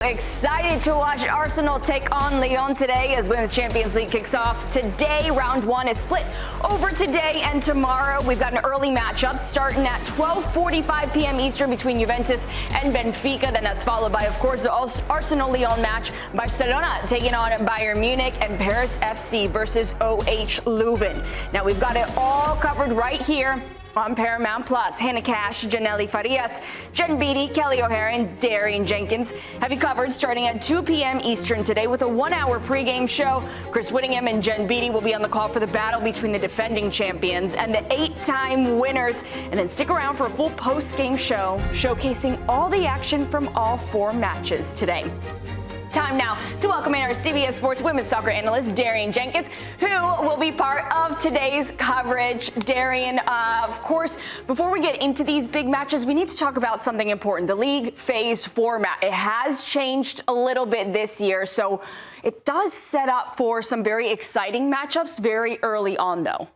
Excited to watch Arsenal take on Lyonnes today as Women's Champions League kicks off today. Round one is split over today and tomorrow. We've got an early matchup starting at 12:45 p.m. Eastern between Juventus and Benfica. Then that's followed by, of course, the Arsenal-Lyon match. Barcelona taking on Bayern Munich and Paris FC versus OH Leuven. Now we've got it all covered right here on Paramount Plus. Hannah Cash, Janelle Farias, Jen Beattie, Kelly O'Hara, and Darian Jenkins have you covered starting at 2 p.m. Eastern today with a 1-hour pregame show. Chris Whittingham and Jen Beattie will be on the call for the battle between the defending champions and the 8-time winners. And then stick around for a full post-game show showcasing all the action from all 4 matches today. Time now to welcome in our CBS Sports women's soccer analyst, Darian Jenkins, who will be part of today's coverage. Darian, of course, before we get into these big matches, we need to talk about something important, the league phase format. It has changed a little bit this year, so it does set up for some very exciting matchups very early on, though.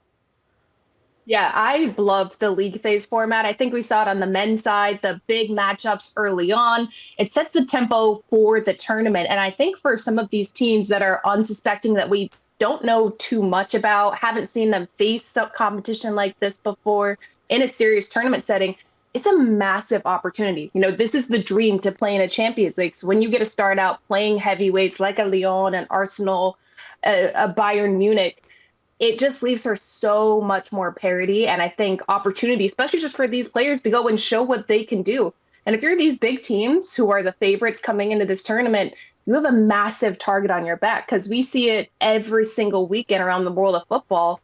Yeah, I loved the league phase format. I think we saw it on the men's side, the big matchups early on. It sets the tempo for the tournament. And I think for some of these teams that are unsuspecting, that we don't know too much about, haven't seen them face some competition like this before in a serious tournament setting, it's a massive opportunity. You know, this is the dream to play in a Champions League. So when you get to start out playing heavyweights like a Lyon, an Arsenal, a Bayern Munich, it just leaves her so much more parity and I think opportunity, especially just for these players to go and show what they can do. And if you're these big teams who are the favorites coming into this tournament, you have a massive target on your back because we see it every single weekend around the world of football.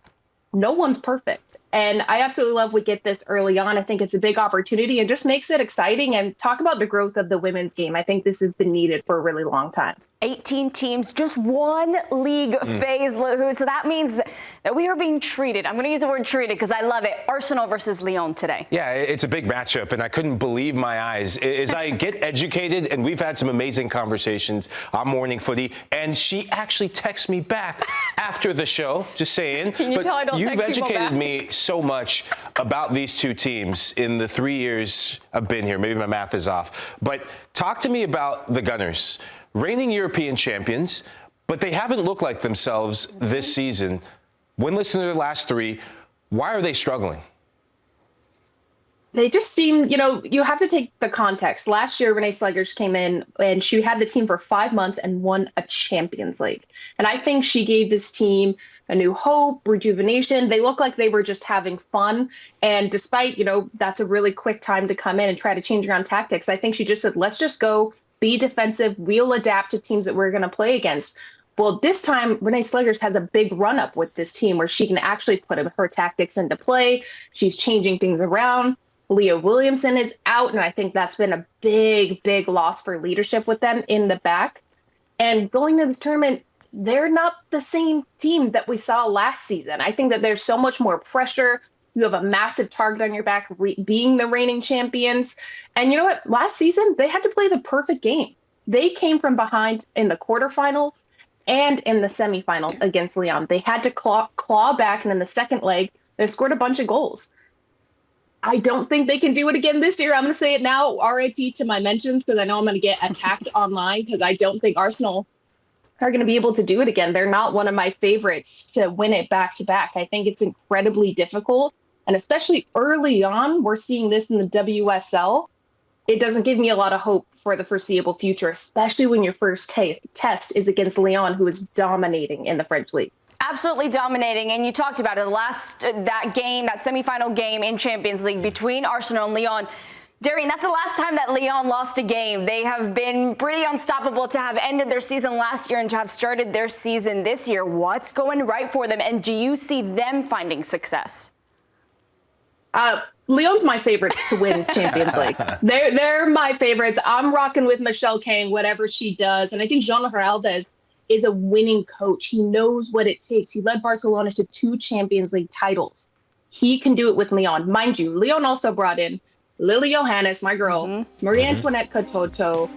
No one's perfect. And I absolutely love we get this early on. I think it's a big opportunity and just makes it exciting. And talk about the growth of the women's game. I think this has been needed for a really long time. 18 teams, just one league phase, Lahoud. So that means that we are being treated. I'm going to use the word treated because I love it. Arsenal versus Lyon today. Yeah, it's a big matchup, and I couldn't believe my eyes. As I get educated, and we've had some amazing conversations on Morning Footy, and she actually texts me back after the show, just saying. Can you tell I don't You've text people educated back? me so much about these two teams in the 3 years I've been here. Maybe my math is off. But talk to me about the Gunners. Reigning European champions, but they haven't looked like themselves this season. Winless in their last 3. Why are they struggling? They just seem, you know, you have to take the context. Last year, Renee Slegers came in and she had the team for 5 months and won a Champions League. And I think she gave this team a new hope, rejuvenation. They look like they were just having fun. And despite, you know, that's a really quick time to come in and try to change around tactics, I think she just said, let's just go be defensive. We'll adapt to teams that we're going to play against. Well, this time, Renee Slegers has a big run-up with this team where she can actually put her tactics into play. She's changing things around. Leah Williamson is out, and I think that's been a big, big loss for leadership with them in the back. And going to this tournament, they're not the same team that we saw last season. I think that there's so much more pressure. You have a massive target on your back, being the reigning champions. And you know what? Last season, they had to play the perfect game. They came from behind in the quarterfinals and in the semifinals against Lyon. They had to claw back, and in the second leg, they scored a bunch of goals. I don't think they can do it again this year. I'm going to say it now, RIP to my mentions, because I know I'm going to get attacked online, because I don't think Arsenal are going to be able to do it again. They're not one of my favorites to win it back-to-back. I think it's incredibly difficult. And especially early on, we're seeing this in the WSL. It doesn't give me a lot of hope for the foreseeable future, especially when your first test is against Lyon, who is dominating in the French league. Absolutely dominating, and you talked about it. That semifinal game in Champions League between Arsenal and Lyon. Darian, that's the last time that Lyon lost a game. They have been pretty unstoppable to have ended their season last year and to have started their season this year. What's going right for them, and do you see them finding success? Lyon's my favorites to win Champions League. They're my favorites. I'm rocking with Michelle Kane, whatever she does. And I think Jean Heraldez is a winning coach. He knows what it takes. He led Barcelona to 2 Champions League titles. He can do it with Lyon. Mind you, Lyon also brought in Lily Yohannes, my girl, Marie Antoinette Katoto,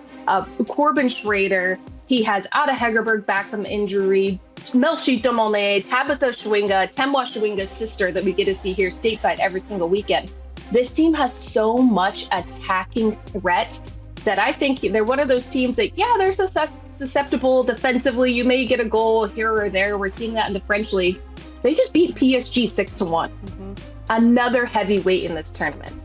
Corbin Schrader. He has Ada Hegerberg back from injury, Melchi Domone, Tabitha Schwinga, Temwa Schwinga's sister that we get to see here stateside every single weekend. This team has so much attacking threat that I think they're one of those teams that, yeah, they're susceptible defensively. You may get a goal here or there. We're seeing that in the French league. They just beat PSG 6-1. Another heavyweight in this tournament.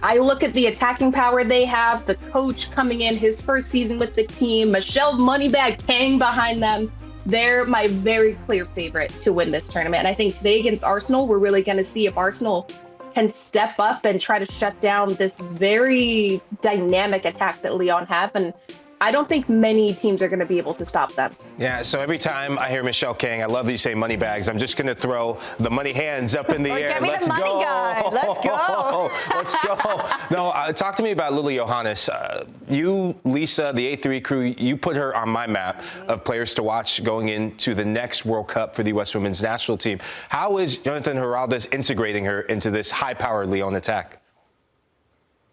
I look at the attacking power they have, the coach coming in his first season with the team, Michelle Moneybag Kang behind them. They're my very clear favorite to win this tournament. And I think today against Arsenal, we're really going to see if Arsenal can step up and try to shut down this very dynamic attack that Lyon have. And I don't think many teams are going to be able to stop them. Yeah, so every time I hear Michelle Kang, I love that you say money bags. I'm just going to throw the money hands up in the air. Get me Let's the money go. guy. Let's go. Let's go. No, talk to me about Lily Yohannes. You, Lisa, the A3 crew, you put her on my map of players to watch going into the next World Cup for the U.S. women's national team. How is Jonathan Heraldes integrating her into this high-powered Lyon attack?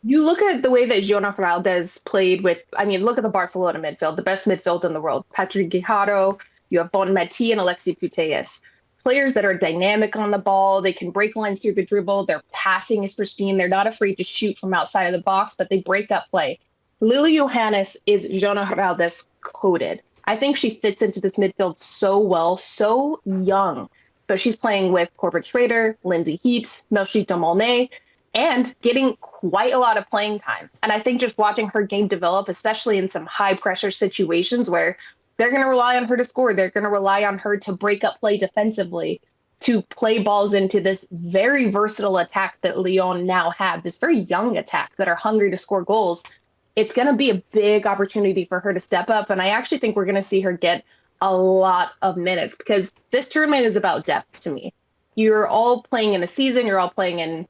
You look at the way that Jonas Heraldes played with, look at the Barcelona midfield, the best midfield in the world. Patrick Guijarro, you have Bon Mati and Alexis Putellas. Players that are dynamic on the ball. They can break lines through the dribble. Their passing is pristine. They're not afraid to shoot from outside of the box, but they break up play. Lily Yohannes is Jonas Heraldes coded. I think she fits into this midfield so well, so young. But she's playing with Corbett Schrader, Lindsay Heaps, Melchita Molnay, and getting quite a lot of playing time. And I think just watching her game develop, especially in some high pressure situations where they're going to rely on her to score, they're going to rely on her to break up play defensively, to play balls into this very versatile attack that Lyon now have, this very young attack that are hungry to score goals. It's going to be a big opportunity for her to step up. And I actually think we're going to see her get a lot of minutes because this tournament is about depth to me. You're all playing in a season, you're all playing in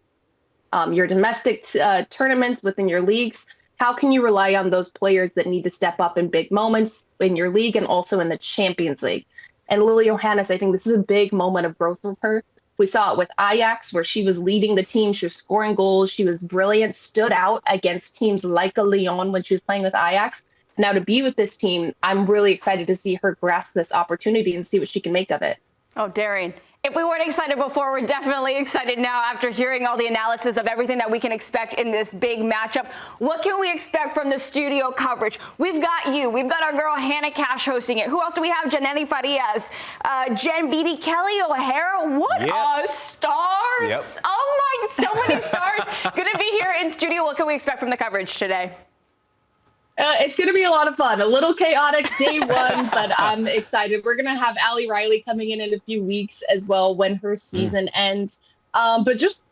your domestic tournaments within your leagues. How can you rely on those players that need to step up in big moments in your league and also in the Champions League? And Lily Yohannes, I think this is a big moment of growth for her. We saw it with Ajax, where she was leading the team. She was scoring goals. She was brilliant, stood out against teams like a Lyon when she was playing with Ajax. Now to be with this team, I'm really excited to see her grasp this opportunity and see what she can make of it. Oh, Darian. If we weren't excited before, we're definitely excited now after hearing all the analysis of everything that we can expect in this big matchup. What can we expect from the studio coverage? We've got you. We've got our girl Hannah Cash hosting it. Who else do we have? Janelli Farias, Jen Beattie, Kelly O'Hara. What a stars. Yep. Oh, my, so many stars. Going to be here in studio. What can we expect from the coverage today? It's going to be a lot of fun. A little chaotic day one, but I'm excited. We're going to have Allie Riley coming in a few weeks as well when her season ends. But just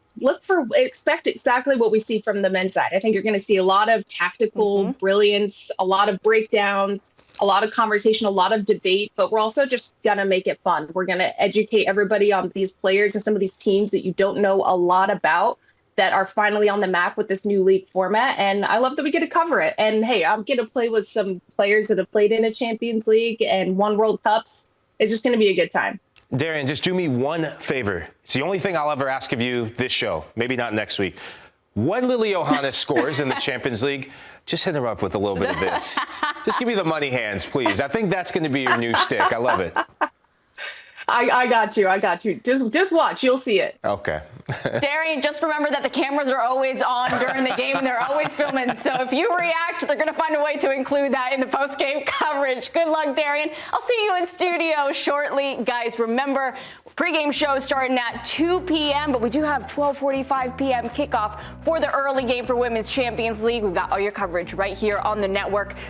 expect exactly what we see from the men's side. I think you're going to see a lot of tactical brilliance, a lot of breakdowns, a lot of conversation, a lot of debate, but we're also just going to make it fun. We're going to educate everybody on these players and some of these teams that you don't know a lot about, that are finally on the map with this new league format. And I love that we get to cover it. And hey, I'm going to play with some players that have played in a Champions League and won World Cups. It's just going to be a good time. Darian, just do me one favor. It's the only thing I'll ever ask of you this show. Maybe not next week. When Lily Yohannes scores in the Champions League, just hit her up with a little bit of this. Just give me the money hands, please. I think that's going to be your new shtick. I love it. I got you. Just watch. You'll see it. Okay. Darian, just remember that the cameras are always on during the game and they're always filming. So if you react, they're going to find a way to include that in the post-game coverage. Good luck, Darian. I'll see you in studio shortly. Guys, remember, pregame show starting at 2 p.m., but we do have 12:45 p.m. kickoff for the early game for Women's Champions League. We've got all your coverage right here on the network.